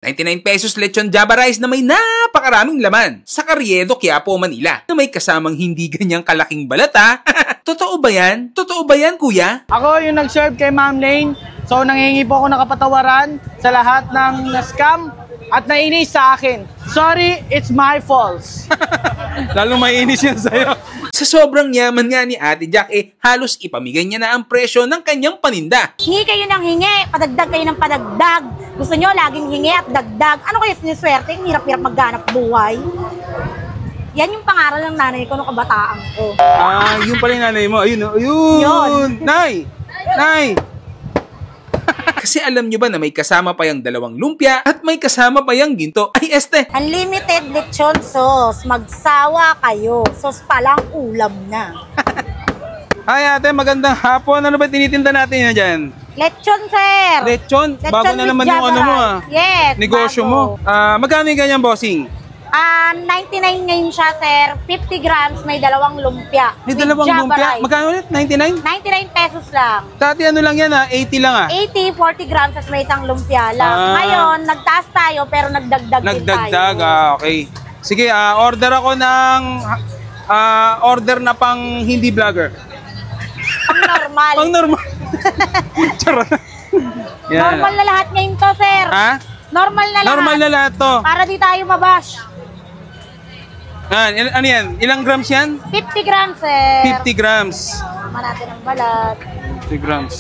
99 pesos lechon Java rice na may napakaraming laman sa Carriedo, Quiapo, Manila na may kasamang hindi ganyang kalaking balat ha. Totoo ba yan? Totoo ba yan, kuya? Ako yung nag-serve kay Ma'am Lane. So nanghingi po ako ng kapatawaran sa lahat ng na-scam at nainis sa akin. Sorry, it's my fault. Lalo maiinis yan sa'yo. Sa sobrang yaman nga ni Ate Jack halos ipamigay niya na ang presyo ng kanyang paninda. Hingi kayo ng hingi, padagdag kayo ng padagdag. Gusto nyo laging hingi at dagdag. Ano kayo siniswerte? Hirap-hirap magganap buhay. Yan yung pangaral ng nanay ko nung kabataan ko. Ah, yun pala yung nanay mo. Ayun, yun. Nay! Nay! Kasi alam nyo ba na may kasama pa yung 2 lumpia at may kasama pa yung ginto? Ay, este! Unlimited lechon sauce. Magsawa kayo. Sauce pa lang, ulam na. Ay ate, magandang hapon. Ano ba tinitinda natin yan dyan? Lechon, sir. Lechon? Bago na naman yung ano mo ah. Yes, negosyo bago. mo. Magkano yung ganyan, bossing? 99 ngayon siya, sir. 50 grams, may 2 lumpia. May 2 lumpia? Magkano ulit? 99? 99 pesos lang. Dati ano lang yan 80 lang 80, 40 grams at may 1 lumpia lang. Ngayon, nagtaas tayo pero nagdagdag din tayo. Nagdagdag, okay. Sige, order ako ng order na pang hindi vlogger. Pang normal. Pang normal. Charot. Normal na lahat ngayon to, sir. Ha? Normal na lahat. Normal na lahat to. Para di tayo mabash. Ano yan? Ilang grams yan? 50 grams, sir. 50 grams. Tama natin ang balat. 50 grams.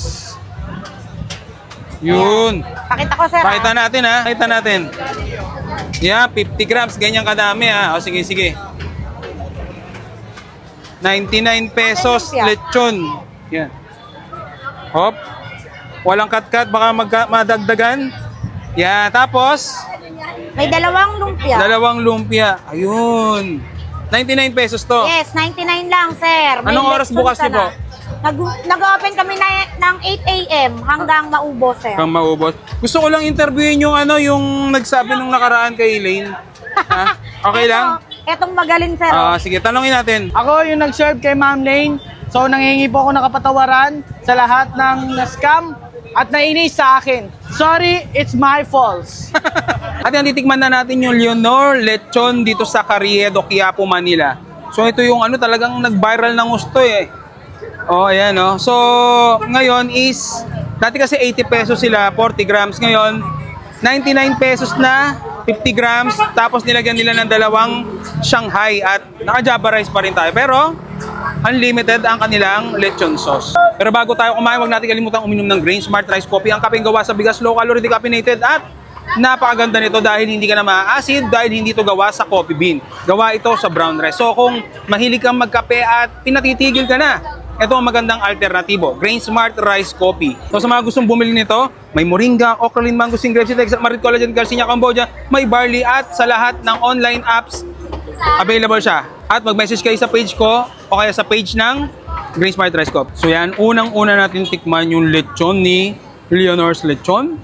Yun. Pakita ko, sir. Pakita natin ha. Pakita natin. Yeah, 50 grams. Ganyan kadami ha. O sige, sige. 99 pesos lechon. Yan. Hop. Walang cut-cut. Baka madagdagan. Yan. Tapos may 2 lumpia. 2 lumpia. Ayun. 99 pesos to. Yes, 99 lang, sir. May anong oras bukas niyo po? Nag-open kami ng 8 a.m. hanggang maubos, sir. Hanggang maubos. Gusto ko lang interviewin yung yung nagsabi nung nakaraan kay Elaine. Ha? Okay lang? Etong magaling, sir. Sige, tanongin natin. Ako yung nag-serve kay Ma'am Lane. So nanghingi po ako ng kapatawaran sa lahat ng na-scam at nainis sa akin. Sorry, it's my fault. At yan, titikman na natin yung Leonor Lechon dito sa Carriedo, Quiapo, Manila. So ito yung talagang nag-viral ng gusto Oh, ayan So ngayon is, dati kasi 80 pesos sila, 40 grams. Ngayon, 99 pesos na, 50 grams. Tapos nilagyan nila ng 2 Shanghai at naka-Java rice pa rin tayo. Pero unlimited ang kanilang lechon sauce. Pero bago tayo kumain, huwag natin kalimutan uminom ng Grain Smart Rice Coffee. Ang kapeng gawa sa bigas, low calorie, decaffeinated at napakaganda nito dahil hindi ka na ma-acid, dahil hindi ito gawa sa coffee bean. Gawa ito sa brown rice. So kung mahilig kang magkape at pinatitigil ka na, ito ang magandang alternatibo, Grain Smart Rice Coffee. So sa mga gustong bumili nito, may moringa, ocrolin, mangosteen, grape seed extract, marit collagen, calcium, cambodia, may barley at sa lahat ng online apps available siya. At mag-message kayo sa page ko o kaya sa page ng Grain Smart Rice Coffee. So yan, unang-una natin tikman yung lechon ni Leonor's Lechon.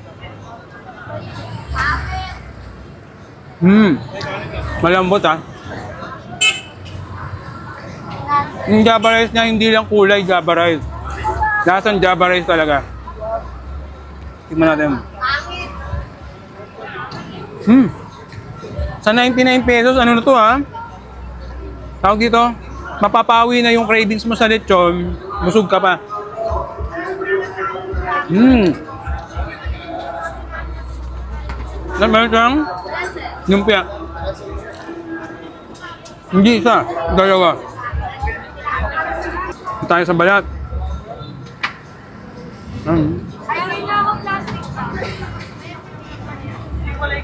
Malambot Yung Java rice niya, hindi lang kulay Java rice. Lasang Java rice talaga. Tignan natin. Sa 99 pesos, ano na to Tawag dito, mapapawi na yung cravings mo sa lechon, busog ka pa. Meron siyang lumpia. Hindi isa, 2. Tayo sa balat.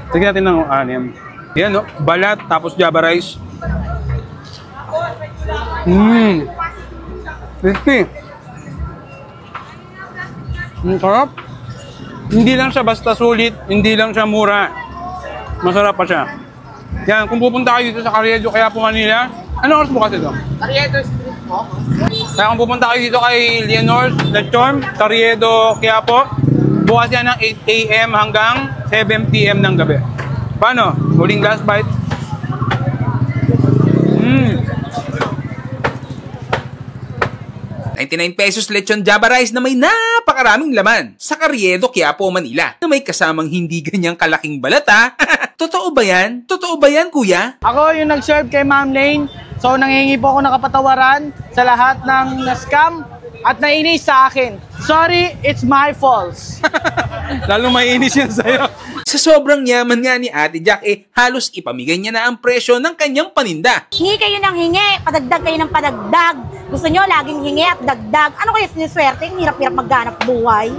Tignan natin ng 6. Yan balat tapos Java rice. Crispy. Sarap. Hindi lang siya basta sulit, hindi lang siya mura. Masarap pa siya. Yan, kung pupunta kayo dito sa Carriedo, Quiapo, Manila, anong oras bukas ito? Carriedo Street po. Kaya kung pupunta kayo dito kay Leonor Lechon, Carriedo, Quiapo, bukas yan ng 8 a.m. hanggang 7 p.m. ng gabi. Paano? Huling last bite. 99 pesos lechon Java rice na may napakaraming laman sa Carriedo, Quiapo, Manila na may kasamang hindi ganyang kalaking balat ha. Totoo ba yan? Totoo ba yan, kuya? Ako yung nag-serve kay Ma'am Lane. So nanghingi po ako ng kapatawaran sa lahat ng na-scam at nainis sa akin. Sorry, it's my fault. Lalo maiinis yan sa'yo. Sa sobrang yaman nga ni Ate Jack, halos ipamigay niya na ang presyo ng kanyang paninda. Hingi kayo ng hingi, padagdag kayo ng padagdag. Gusto nyo laging hingi at dagdag. Ano kayo siniswerte? Hirap-hirap magganap buhay.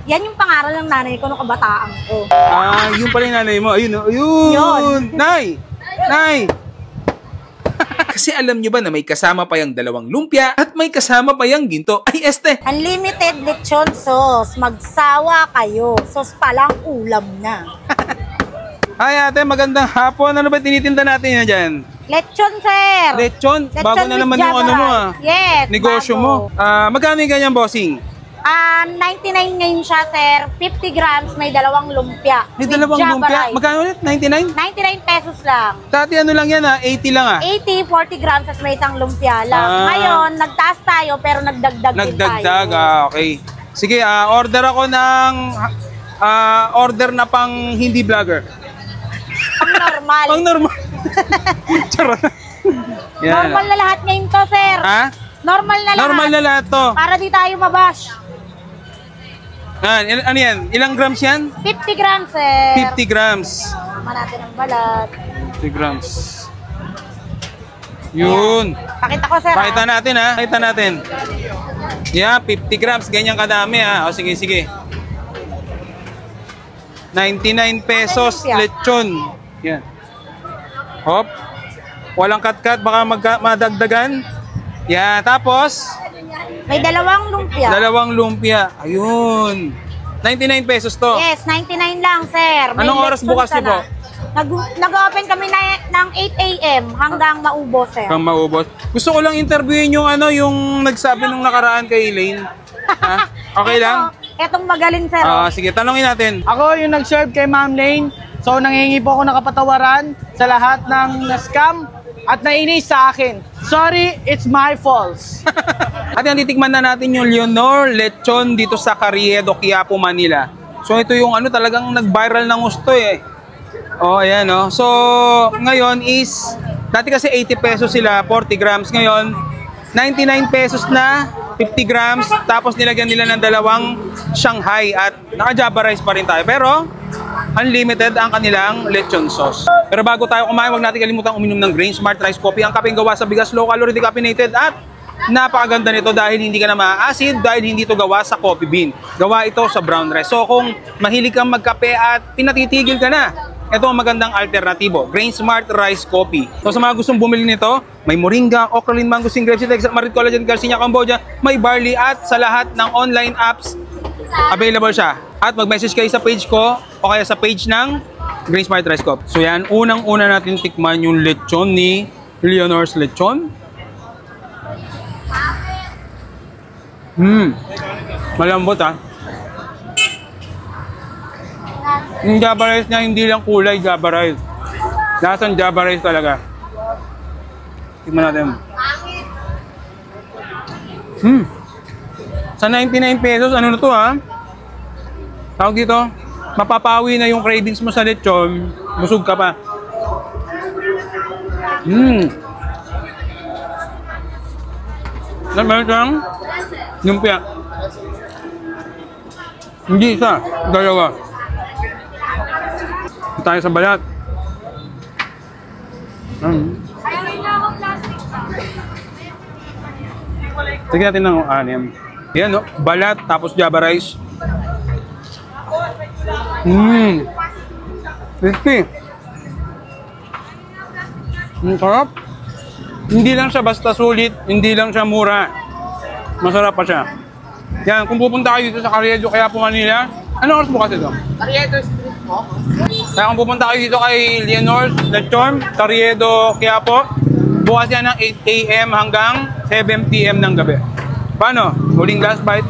Yan yung pangaral ng nanay ko nung kabataan ko. Ah, yun pala yung nanay mo. Ayun, ayun. Nay! Nay! Kasi alam nyo ba na may kasama pa yung 2 lumpia at may kasama pa yung ginto? Ay, este! Unlimited lechon sauce. Magsawa kayo. Sauce pa lang, ulam na. Ay ate, magandang hapon. Ano ba tinitinda natin yan dyan? Lechon, sir. Lechon? Bago na with naman yung Java ano mo rice. Yes, negosyo bago. mo. Magkano yung ganyan, bossing? 99 ngayon siya, sir. 50 grams, may 2 lumpia. May with 2 Java lumpia? rice. Magkano ulit? 99? 99 pesos lang. Dati ano lang yan 80 lang 80, 40 grams at may 1 lumpia lang. Ngayon, nagtaas tayo pero nagdagdag din tayo. Nagdagdag, okay. Sige, order ako ng order na pang hindi vlogger. Ang normal. Pang normal. Charot. Yan. Normal na lahat ngayon to, sir. Ha? Normal na lahat. Normal na lahat to. Para di tayo mabash. Ano yan? Ilang grams yan? 50 grams, sir. 50 grams. Tama natin ang balat. 50 grams. Yun. Pakita ko, sir. Pakita natin ha. Pakita natin. Yeah, 50 grams. Ganyan kadami ha. O sige, sige. 99 pesos lechon. Yan. Hop. Walang cut-cut. Baka madagdagan. Yan. Tapos, May 2 lumpia. 2 lumpia. Ayun. 99 pesos to. Yes, 99 lang, sir. May Anong oras lechon bukas ka niyo po? na. Nag-open kami ng 8 a.m. hanggang maubos, sir. Kang maubos. Gusto ko lang interviewin yung yung nagsabi nung nakaraan kay Elaine. Ha? Okay lang? Etong magaling, sir. Sige, tanongin natin. Ako yung nag-serve kay Ma'am Lane. So nanghingi po ako ng kapatawaran sa lahat ng na-scam at nainis sa akin. Sorry, it's my fault. At yan, titikman na natin yung Leonor Lechon dito sa Carriedo, Quiapo, Manila. So ito yung talagang nag-viral ng gusto Oh, ayan So ngayon is, dati kasi 80 pesos sila, 40 grams. Ngayon, 99 pesos na, 50 grams. Tapos nilagyan nila ng 2 Shanghai at naka-Java rice pa rin tayo. Pero, unlimited ang kanilang lechon sauce. Pero bago tayo kumain, huwag natin kalimutan uminom ng Grain Smart Rice Coffee. Ang kapeng gawa sa bigas, low calorie, decaffeinated at napakaganda nito dahil hindi ka na ma-acid, dahil hindi ito gawa sa coffee bean. Gawa ito sa brown rice. So kung mahilig kang magkape at pinatitigil ka na, ito ang magandang alternatibo, Grain Smart Rice Coffee. So sa mga gustong bumili nito, may moringa, ocrolin, mangosteen, grapeseed, extract, marit, collagen, calcium, Cambodia, may barley at sa lahat ng online apps available siya. At mag-message kayo sa page ko o kaya sa page ng Grain Smart Rice Coffee. So yan, unang-una natin tikman yung lechon ni Leonor's Lechon. Malambot Yung Java rice niya, hindi lang kulay Java rice. Lasang Java rice talaga. Tignan natin. Sa 99 pesos, ano na to Tawag dito, mapapawi na yung cravings mo sa lechon, busog ka pa. Meron siyang lumpia. Hindi isa, 2. Tayo sa balat. Tignan natin ng 6. Yan balat tapos Java rice. Crispy. Sarap. Hindi lang siya basta sulit, hindi lang siya mura. Masarap pa siya. Yan, kung pupunta kayo dito sa Carriedo, Quiapo, Manila, anong oras bukas ito? Carriedo Street po. Kaya kung pupunta kayo dito kay Leonor Lechon, Carriedo, Quiapo, bukas yan ng 8 a.m. hanggang 7 p.m. ng gabi. Paano? Huling last bite.